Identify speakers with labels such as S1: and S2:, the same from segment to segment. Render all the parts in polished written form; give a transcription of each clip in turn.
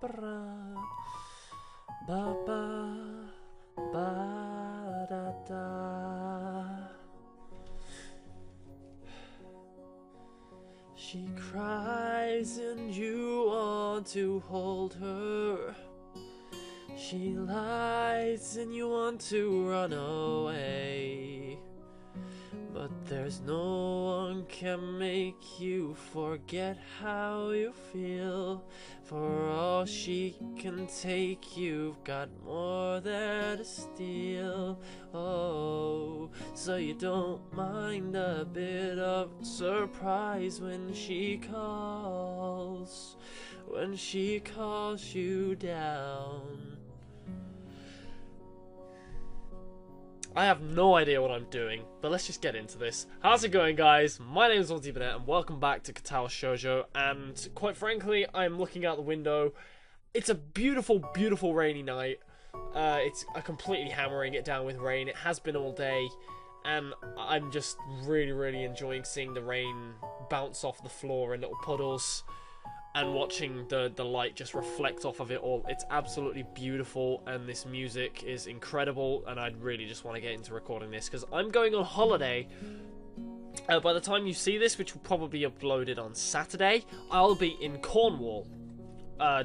S1: ba ba ba ba da da. She cries and you want to hold her. She lies and you want to run away. But there's no one can make you forget how you feel. For all she can take, you've got more there to steal. Oh, so you don't mind a bit of surprise when she calls. When she calls you down. I have no idea what I'm doing, but let's just get into this. How's it going, guys? My name is Bennett, and welcome back to Katawa Shojou. And quite frankly, I'm looking out the window. It's a beautiful, beautiful rainy night. It's completely hammering it down with rain. It has been all day, and I'm just really, really enjoying seeing the rain bounce off the floor in little puddles. And watching the light just reflect off of it all. It's absolutely beautiful, and this music is incredible, and I'd really just want to get into recording this, because I'm going on holiday. By the time you see this, which will probably be uploaded on Saturday, I'll be in Cornwall,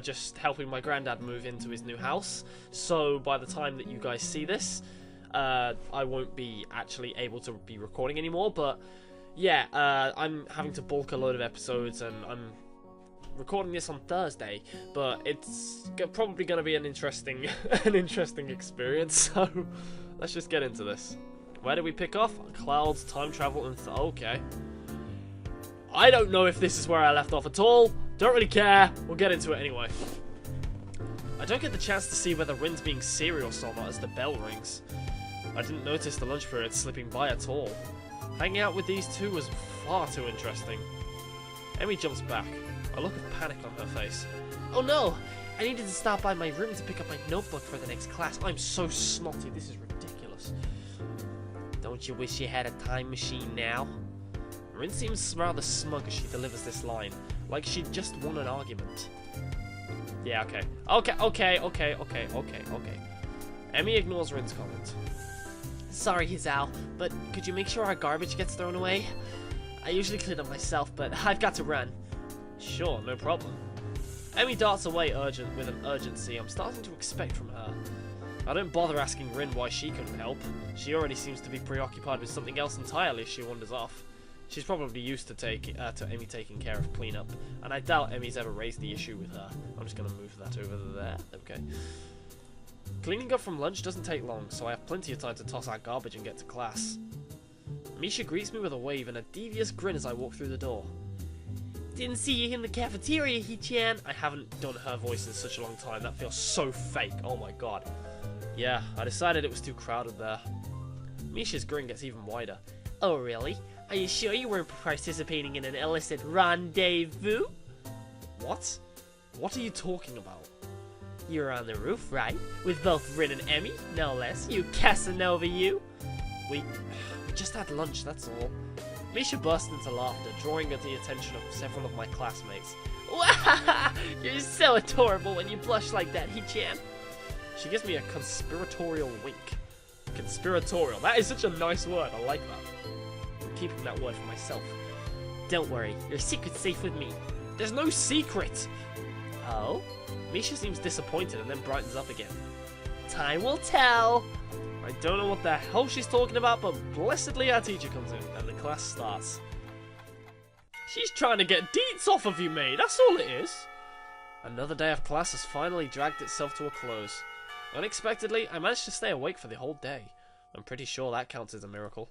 S1: just helping my granddad move into his new house. So by the time that you guys see this, I won't be actually able to be recording anymore, but yeah, I'm having to bulk a load of episodes, and I'm recording this on Thursday, but it's probably going to be an interesting experience, so let's just get into this. Where do we pick off? Clouds, time travel, and okay. I don't know if this is where I left off at all. Don't really care. We'll get into it anyway. I don't get the chance to see whether Rin's being serious or not as the bell rings. I didn't notice the lunch period slipping by at all. Hanging out with these two was far too interesting. Emmy jumps back, a look of panic on her face. Oh no! I needed to stop by my room to pick up my notebook for the next class. I'm so snotty, this is ridiculous. Don't you wish you had a time machine now? Rin seems rather smug as she delivers this line, like she'd just won an argument. Yeah, okay. Emmy ignores Rin's comment. Sorry, Hizao, but could you make sure our garbage gets thrown away? I usually clean up myself, but I've got to run. Sure, no problem. Emmy darts away with an urgency I'm starting to expect from her. I don't bother asking Rin why she couldn't help. She already seems to be preoccupied with something else entirely as she wanders off. She's probably used to Emmy taking care of cleanup, and I doubt Emmy's ever raised the issue with her. I'm just going to move that over there. Okay. Cleaning up from lunch doesn't take long, so I have plenty of time to toss out garbage and get to class. Misha greets me with a wave and a devious grin as I walk through the door. Didn't see you in the cafeteria, Hee-chan. I haven't done her voice in such a long time. That feels so fake. Oh my god. Yeah, I decided it was too crowded there. Misha's grin gets even wider. Oh really? Are you sure you weren't participating in an illicit rendezvous? What? What are you talking about? You were on the roof, right? With both Rin and Emmy, no less. You Casanova, you. We just had lunch, that's all. Misha burst into laughter, drawing the attention of several of my classmates. Wow! You're so adorable when you blush like that, Hee-chan. She gives me a conspiratorial wink. Conspiratorial. That is such a nice word. I like that. I'm keeping that word for myself. Don't worry. Your secret's safe with me. There's no secret! Oh? Misha seems disappointed and then brightens up again. Time will tell! I don't know what the hell she's talking about, but blessedly our teacher comes in, and the class starts. She's trying to get deets off of you, mate, that's all it is. Another day of class has finally dragged itself to a close. Unexpectedly, I managed to stay awake for the whole day. I'm pretty sure that counts as a miracle.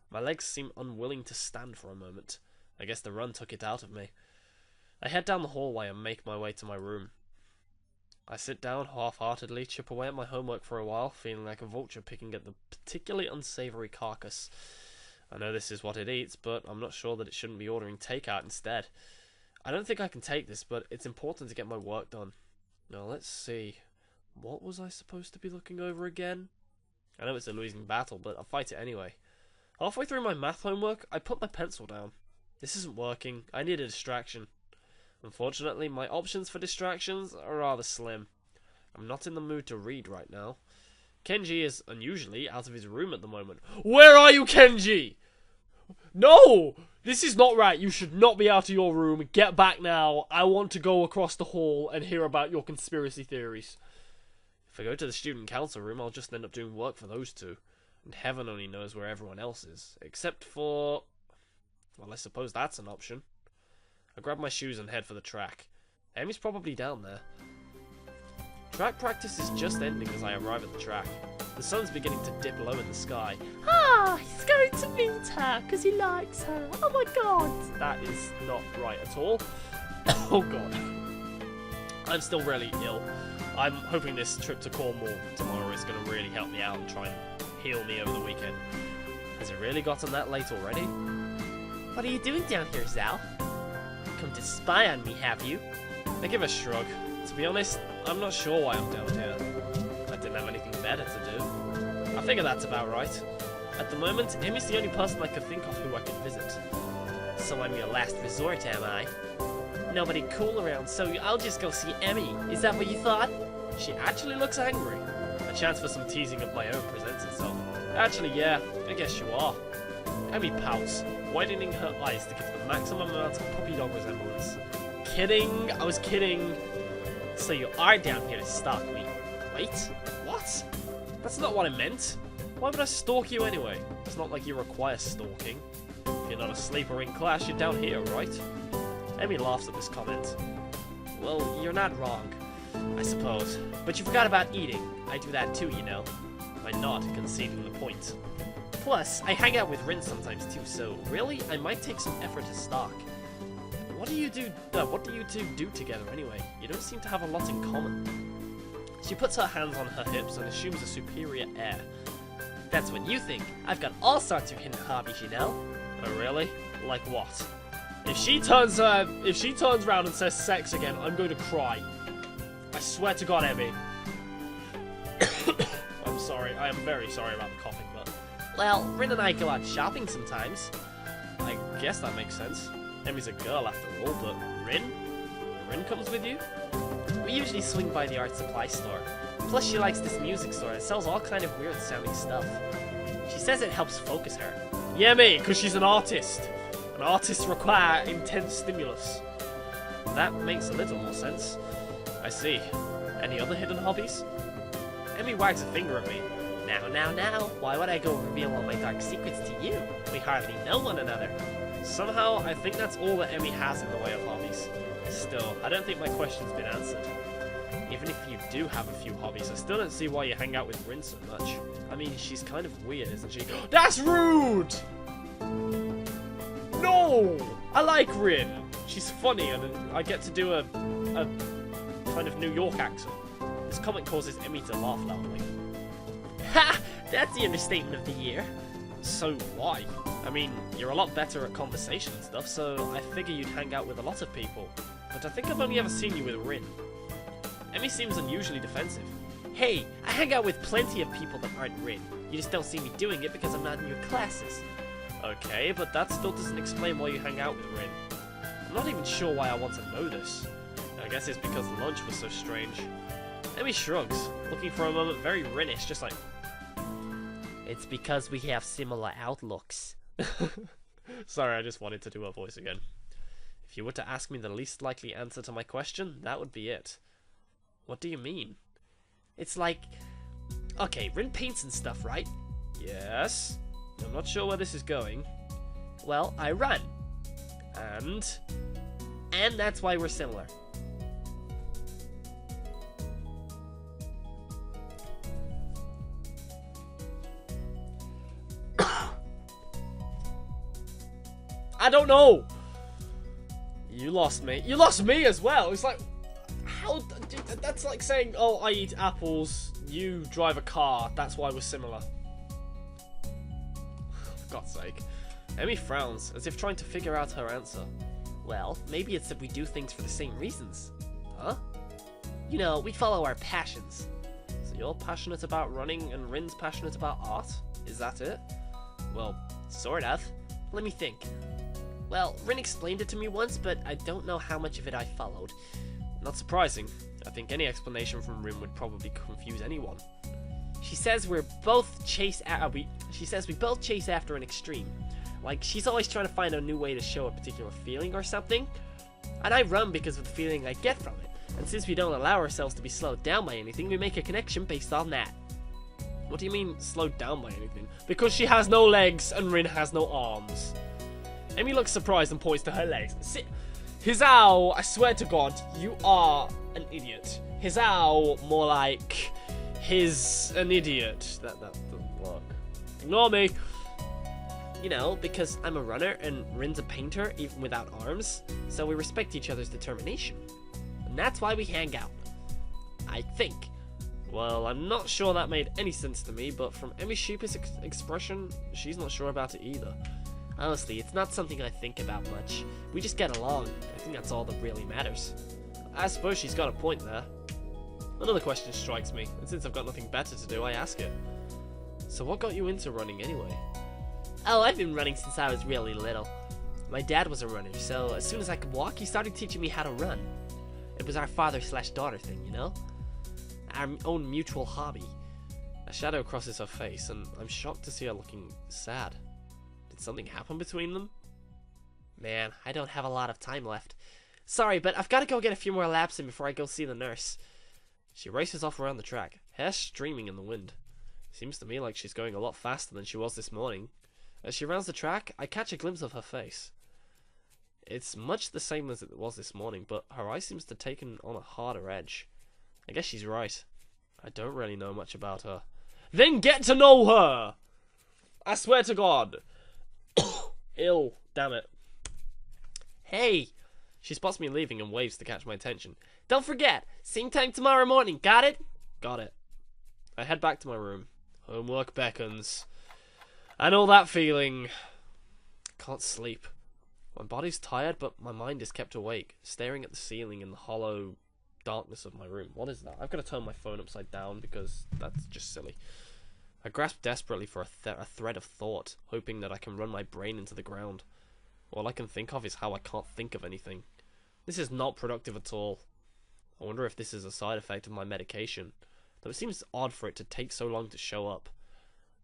S1: My legs seem unwilling to stand for a moment. I guess the run took it out of me. I head down the hallway and make my way to my room. I sit down half-heartedly, chip away at my homework for a while, feeling like a vulture picking at the particularly unsavoury carcass. I know this is what it eats, but I'm not sure that it shouldn't be ordering takeout instead. I don't think I can take this, but it's important to get my work done. Now let's see. What was I supposed to be looking over again? I know it's a losing battle, but I'll fight it anyway. Halfway through my math homework, I put my pencil down. This isn't working. I need a distraction. Unfortunately, my options for distractions are rather slim. I'm not in the mood to read right now. Kenji is unusually out of his room at the moment. Where are you, Kenji? No! This is not right. You should not be out of your room. Get back now. I want to go across the hall and hear about your conspiracy theories. If I go to the student council room, I'll just end up doing work for those two. And heaven only knows where everyone else is. Except for... well, I suppose that's an option. I grab my shoes and head for the track. Emi's probably down there. Track practice is just ending as I arrive at the track. The sun's beginning to dip low in the sky.
S2: Ah, he's going to meet her because he likes her. Oh my god.
S1: That is not right at all. Oh god. I'm still really ill. I'm hoping this trip to Cornwall tomorrow is going to really help me out and try and heal me over the weekend. Has it really gotten that late already?
S2: What are you doing down here, Zal? Come to spy on me, have you?
S1: I give a shrug. To be honest, I'm not sure why I'm down here. I didn't have anything better to do. I figure that's about right. At the moment, Emi's the only person I could think of who I could visit.
S2: So I'm your last resort, am I? Nobody cool around, so I'll just go see Emmy. Is that what you thought?
S1: She actually looks angry. A chance for some teasing of my own presents itself. Actually, yeah, I guess you are. Emmy pouts, widening her eyes to give the maximum amount of puppy dog resemblance. Kidding, I was kidding.
S2: So you are down here to stalk me.
S1: Wait, what? That's not what I meant. Why would I stalk you anyway? It's not like you require stalking. If you're not asleep or in class, you're down here, right? Emmy laughs at this comment. Well, you're not wrong, I suppose.
S2: But you forgot about eating. I do that too, you know.
S1: I nod, conceding the point.
S2: Plus, I hang out with Rin sometimes too, so really, I might take some effort to stalk.
S1: What do you two do together anyway? You don't seem to have a lot in common. She puts her hands on her hips and assumes a superior air.
S2: That's what you think. I've got all sorts of hidden hobbies, you know.
S1: Oh really? Like what? If she turns around and says sex again, I'm going to cry. I swear to God, Emmy. I'm sorry. I am very sorry about the coughing, but...
S2: well, Rin and I go out shopping sometimes.
S1: I guess that makes sense. Emmy's a girl after all, but Rin? Rin comes with you?
S2: We usually swing by the art supply store. Plus she likes this music store. It sells all kind of weird sounding stuff. She says it helps focus her.
S1: Yeah, mate, because she's an artist. And artists require intense stimulus. That makes a little more sense. I see. Any other hidden hobbies? Emmy wags a finger at me.
S2: Now, why would I go reveal all my dark secrets to you? We hardly know one another.
S1: Somehow, I think that's all that Emmy has in the way of hobbies. Still, I don't think my question's been answered. Even if you do have a few hobbies, I still don't see why you hang out with Rin so much. I mean, she's kind of weird, isn't she? That's rude! No! I like Rin. She's funny, and I get to do a kind of New York accent. This comment causes Emmy to laugh loudly.
S2: Ha! That's the understatement of the year.
S1: So why? I mean, you're a lot better at conversation and stuff, so I figure you'd hang out with a lot of people. But I think I've only ever seen you with Rin. Emmy seems unusually defensive.
S2: Hey, I hang out with plenty of people that aren't Rin. You just don't see me doing it because I'm not in your classes.
S1: Okay, but that still doesn't explain why you hang out with Rin. I'm not even sure why I want to know this. I guess it's because lunch was so strange. Emmy shrugs, looking for a moment very Rin-ish, just like...
S2: It's because we have similar outlooks.
S1: Sorry, I just wanted to do her voice again. If you were to ask me the least likely answer to my question, that would be it. What do you mean?
S2: It's like... okay, Rin paints and stuff, right?
S1: Yes. I'm not sure where this is going.
S2: Well, I run.
S1: And
S2: that's why we're similar.
S1: I don't know. You lost me. You lost me as well. It's like, how? That's like saying, oh, I eat apples, you drive a car, that's why we're similar. For God's sake. Emmy frowns, as if trying to figure out her answer.
S2: Well, maybe it's that we do things for the same reasons.
S1: Huh?
S2: You know, we follow our passions.
S1: So you're passionate about running and Rin's passionate about art? Is that it?
S2: Well, sort of. Let me think. Well, Rin explained it to me once, but I don't know how much of it I followed.
S1: Not surprising. I think any explanation from Rin would probably confuse anyone.
S2: She says we both chase after an extreme. Like, she's always trying to find a new way to show a particular feeling or something. And I run because of the feeling I get from it. And since we don't allow ourselves to be slowed down by anything, we make a connection based on that.
S1: What do you mean, slowed down by anything? Because she has no legs and Rin has no arms. Amy looks surprised and points to her legs. Hizao, I swear to God, you are an idiot. Hizao, more like, he's an idiot. That doesn't work. Ignore me.
S2: You know, because I'm a runner and Rin's a painter, even without arms, so we respect each other's determination. And that's why we hang out. I think.
S1: Well, I'm not sure that made any sense to me, but from Emi Sheep's expression, she's not sure about it either.
S2: Honestly, it's not something I think about much. We just get along. I think that's all that really matters.
S1: I suppose she's got a point there. Another question strikes me, and since I've got nothing better to do, I ask it. So what got you into running anyway?
S2: Oh, I've been running since I was really little. My dad was a runner, so as soon as I could walk, he started teaching me how to run. It was our father/daughter thing, you know? Our own mutual hobby.
S1: A shadow crosses her face, and I'm shocked to see her looking sad. Did something happen between them?
S2: Man, I don't have a lot of time left. Sorry, but I've got to go get a few more laps in before I go see the nurse.
S1: She races off around the track, hair streaming in the wind. Seems to me like she's going a lot faster than she was this morning. As she rounds the track, I catch a glimpse of her face. It's much the same as it was this morning, but her eye seems to have taken on a harder edge. I guess she's right. I don't really know much about her. Then get to know her! I swear to God. Ill, damn it.
S2: Hey!
S1: She spots me leaving and waves to catch my attention.
S2: Don't forget, same time tomorrow morning, got it?
S1: Got it. I head back to my room. Homework beckons. I know that feeling. Can't sleep. My body's tired, but my mind is kept awake, staring at the ceiling in the hollow darkness of my room. What is that? I've got to turn my phone upside down because that's just silly. I grasp desperately for a thread of thought, hoping that I can run my brain into the ground. All I can think of is how I can't think of anything. This is not productive at all. I wonder if this is a side effect of my medication, though it seems odd for it to take so long to show up.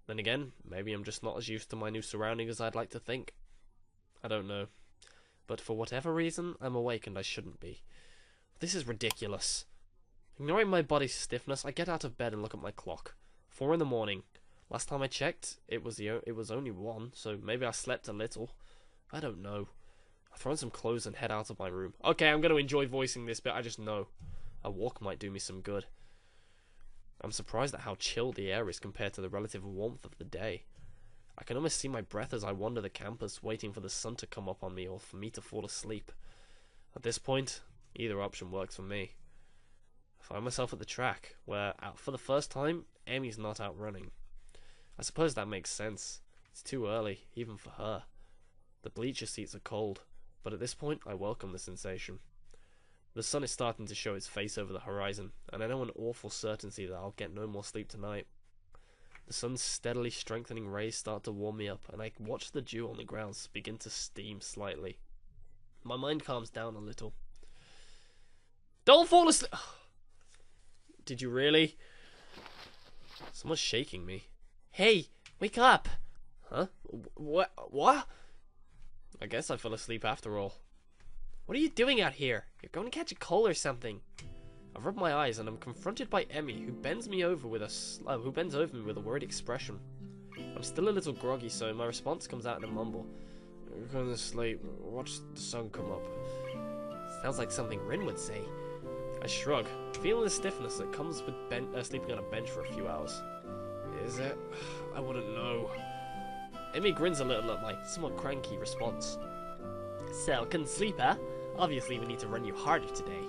S1: Then again, maybe I'm just not as used to my new surroundings as I'd like to think. I don't know. But for whatever reason, I'm awake and I shouldn't be. This is ridiculous. Ignoring my body's stiffness, I get out of bed and look at my clock. 4 in the morning. Last time I checked, it was only 1, so maybe I slept a little. I don't know. I throw on some clothes and head out of my room. Okay, I'm going to enjoy voicing this bit, I just know. A walk might do me some good. I'm surprised at how chill the air is compared to the relative warmth of the day. I can almost see my breath as I wander the campus, waiting for the sun to come up on me or for me to fall asleep. At this point, either option works for me. I find myself at the track, where, for the first time, Amy's not out running. I suppose that makes sense. It's too early, even for her. The bleacher seats are cold, but at this point, I welcome the sensation. The sun is starting to show its face over the horizon, and I know an awful certainty that I'll get no more sleep tonight. The sun's steadily strengthening rays start to warm me up, and I watch the dew on the ground begin to steam slightly. My mind calms down a little. Don't fall asleep! Did you really? Someone's shaking me.
S2: Hey, wake up!
S1: Huh? What? I guess I fell asleep after all.
S2: What are you doing out here? You're going to catch a cold or something.
S1: I rub my eyes and I'm confronted by Emmy, who bends over me with a worried expression. I'm still a little groggy, so my response comes out in a mumble. I'm going to sleep. Watch the sun come up.
S2: Sounds like something Rin would say.
S1: I shrug, feeling the stiffness that comes with sleeping on a bench for a few hours. Is it? I wouldn't know. Emmy grins a little at my somewhat cranky response.
S2: So, couldn't sleep, huh? Obviously we need to run you harder today.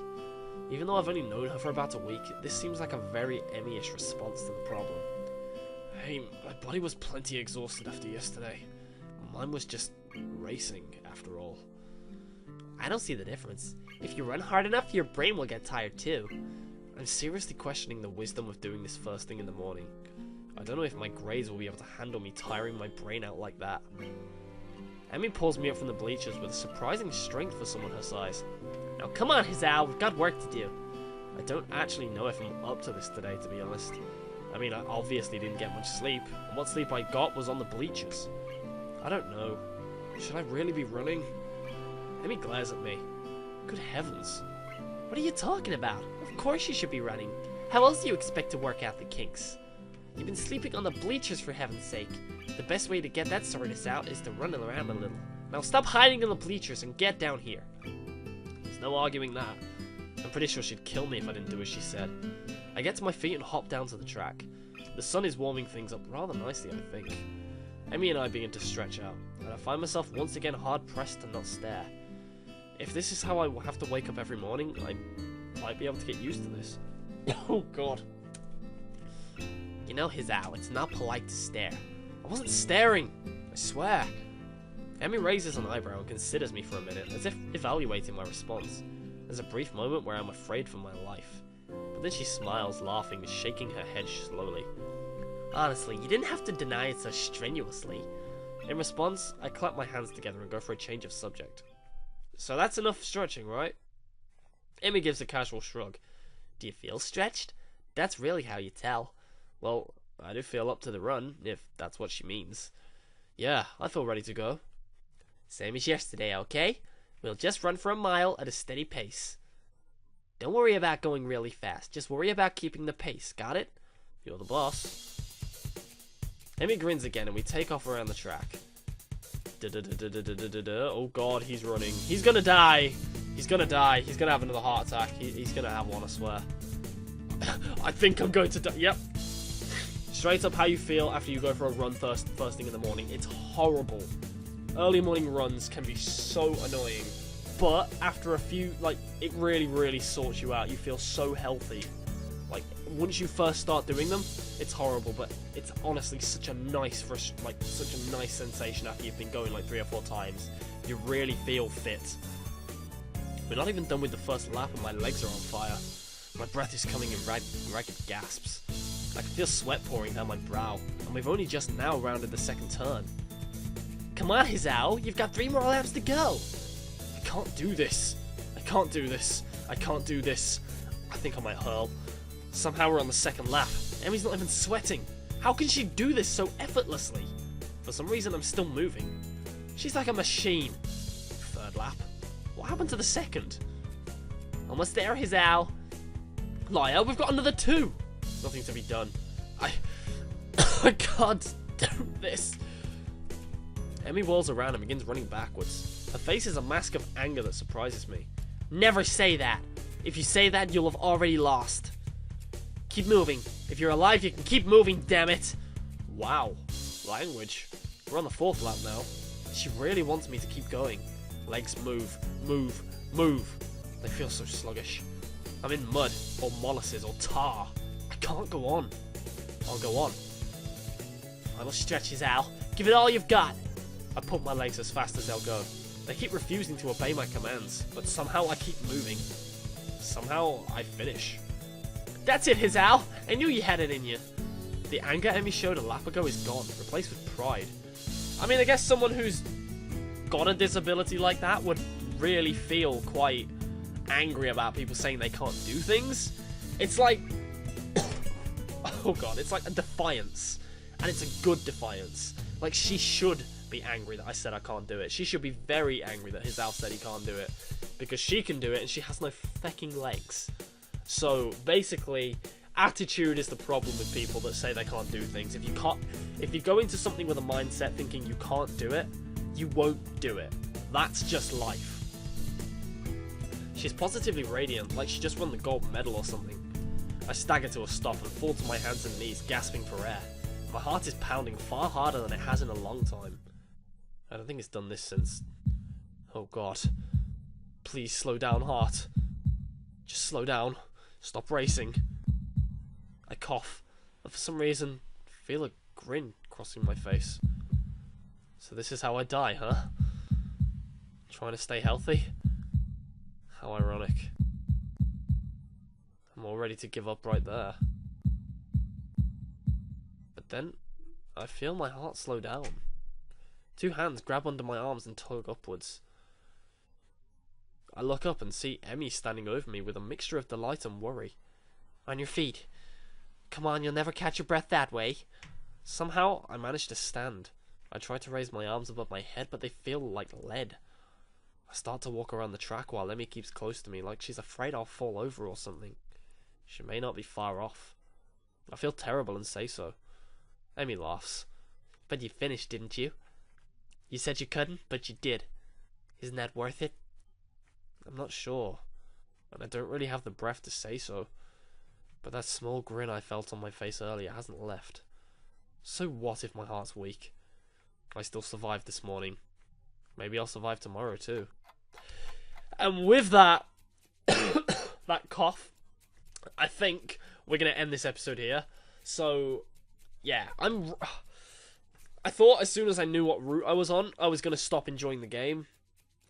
S1: Even though I've only known her for about a week, this seems like a very Emmy-ish response to the problem. Hey, my body was plenty exhausted after yesterday. Mine was just racing, after all.
S2: I don't see the difference. If you run hard enough, your brain will get tired too.
S1: I'm seriously questioning the wisdom of doing this first thing in the morning. I don't know if my grades will be able to handle me tiring my brain out like that.
S2: Emmy pulls me up from the bleachers with surprising strength for someone her size. Now come on, Hizal, we've got work to do. I don't actually know if I'm up to this today, to be honest. I mean, I obviously didn't get much sleep, and what sleep I got was on the bleachers. I don't know. Should I really be running? Emmy glares at me. Good heavens. What are you talking about? Of course you should be running. How else do you expect to work out the kinks? You've been sleeping on the bleachers for heaven's sake. The best way to get that soreness out is to run around a little. Now stop hiding in the bleachers and get down here. There's no arguing that. I'm pretty sure she'd kill me if I didn't do as she said. I get to my feet and hop down to the track. The sun is warming things up rather nicely, I think. Emmy and I begin to stretch out, and I find myself once again hard-pressed to not stare. If this is how I have to wake up every morning, I might be able to get used to this. Oh god. You know, Hizal, it's not polite to stare. I wasn't staring, I swear. Emmy raises an eyebrow and considers me for a minute, as if evaluating my response. There's a brief moment where I'm afraid for my life. But then she smiles, laughing, shaking her head slowly. Honestly, you didn't have to deny it so strenuously. In response, I clap my hands together and go for a change of subject. So that's enough stretching, right? Emmy gives a casual shrug. Do you feel stretched? That's really how you tell. Well, I do feel up to the run, if that's what she means. Yeah, I feel ready to go. Same as yesterday, okay? We'll just run for a mile at a steady pace. Don't worry about going really fast, just worry about keeping the pace, got it? You're the boss. Emmy grins again and we take off around the track. Oh god, he's running. He's gonna die. He's gonna die. He's gonna have another heart attack. He's gonna have one, I swear. I think I'm going to die. Yep. Straight up how you feel after you go for a run first thing in the morning. It's horrible. Early morning runs can be so annoying. But after a few, like, it really, really sorts you out. You feel so healthy. Like, once you first start doing them, it's horrible, but it's honestly such a nice, such a nice sensation after you've been going like 3 or 4 times. You really feel fit. We're not even done with the first lap and my legs are on fire. My breath is coming in ragged gasps. I can feel sweat pouring down my brow, and we've only just now rounded the second turn. Come on, Hizal, you've got 3 more laps to go. I can't do this. I can't do this. I can't do this. I think I might hurl. Somehow we're on the second lap. Emmy's not even sweating. How can she do this so effortlessly? For some reason I'm still moving. She's like a machine. Third lap. What happened to the second? Almost there, Hizal. Liar, we've got another 2. Nothing to be done. I can't do this. Emmy whirls around and begins running backwards. Her face is a mask of anger that surprises me. Never say that. If you say that, you'll have already lost. Keep moving. If you're alive, you can keep moving, damn it. Wow. Language. We're on the 4th lap now. She really wants me to keep going. Legs move, move, move. They feel so sluggish. I'm in mud, or molasses, or tar. I can't go on. I'll go on. Final stretches, Al. Give it all you've got. I pump my legs as fast as they'll go. They keep refusing to obey my commands, but somehow I keep moving. Somehow I finish. That's it, Hizal. I knew you had it in you. The anger Emmy showed a lap ago is gone, replaced with pride. I mean, I guess someone who's got a disability like that would really feel quite angry about people saying they can't do things. It's like... oh god, it's like a defiance. And it's a good defiance. Like, she should be angry that I said I can't do it. She should be very angry that Hizal said he can't do it. Because she can do it and she has no fucking legs. So, basically, attitude is the problem with people that say they can't do things. If you go into something with a mindset thinking you can't do it, you won't do it. That's just life. She's positively radiant, like she just won the gold medal or something. I stagger to a stop and fall to my hands and knees, gasping for air. My heart is pounding far harder than it has in a long time. I don't think it's done this since... oh god. Please slow down, heart. Just slow down. Stop racing. I cough, and for some reason, feel a grin crossing my face. So this is how I die, huh? Trying to stay healthy? How ironic. I'm all ready to give up right there. But then, I feel my heart slow down.
S1: Two hands grab under my arms and tug upwards. I look up and see Emmy standing over me with a mixture of delight and worry.
S2: On your feet. Come on, you'll never catch your breath that way.
S1: Somehow, I manage to stand. I try to raise my arms above my head, but they feel like lead. I start to walk around the track while Emmy keeps close to me, like she's afraid I'll fall over or something. She may not be far off. I feel terrible and say so. Emmy laughs.
S2: But you finished, didn't you? You said you couldn't, but you did. Isn't that worth it?
S1: I'm not sure, and I don't really have the breath to say so. But that small grin I felt on my face earlier hasn't left. So what if my heart's weak? I still survived this morning. Maybe I'll survive tomorrow too. And with that, that cough, I think we're going to end this episode here. So, yeah, I thought as soon as I knew what route I was on, I was going to stop enjoying the game.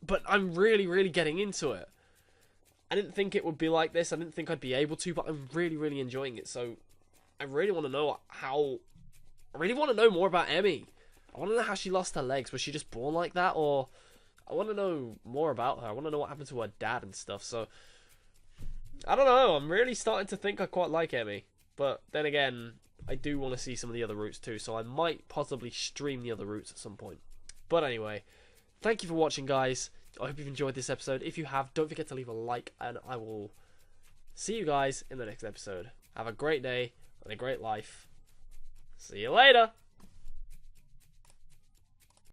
S1: But I'm really, really getting into it. I didn't think it would be like this. I didn't think I'd be able to, but I'm really, really enjoying it. So, I really want to know I really want to know more about Emmy. I want to know how she lost her legs. Was she just born like that? Or I want to know more about her. I want to know what happened to her dad and stuff. So, I don't know. I'm really starting to think I quite like Emmy. But then again, I do want to see some of the other routes too. So, I might possibly stream the other routes at some point. But anyway, thank you for watching, guys. I hope you've enjoyed this episode. If you have, don't forget to leave a like. And I will see you guys in the next episode. Have a great day and a great life. See you later.